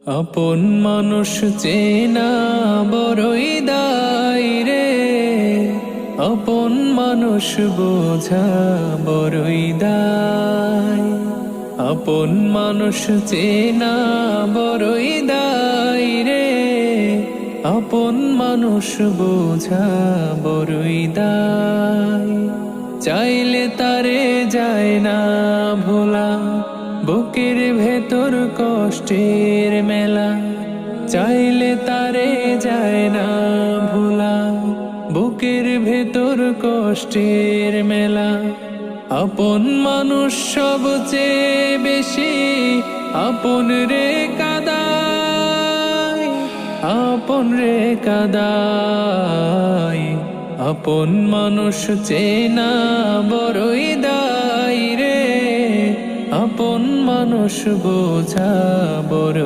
আপন মানুষ চেনা বড়ই দায় রে, আপন মানুষ বোঝা বড়ই দায়। আপন মানুষ চেনা বড়ই দায় রে, আপন মানুষ বোঝা বড়ই দায়। চাইলে তারে যায় না ভোলা, বুকের ভেতর কষ্টের মেলা। চাইলে তারে যায় না ভোলা, বুকের ভেতর কষ্টের মেলা। আপন মানুষ সবচেয়ে বেশি আপন রে কাদায়, আপন রে কাদায়। আপন মানুষ চেনা বড়ই দায় রে, আপন মানুষ বোঝা বড়ই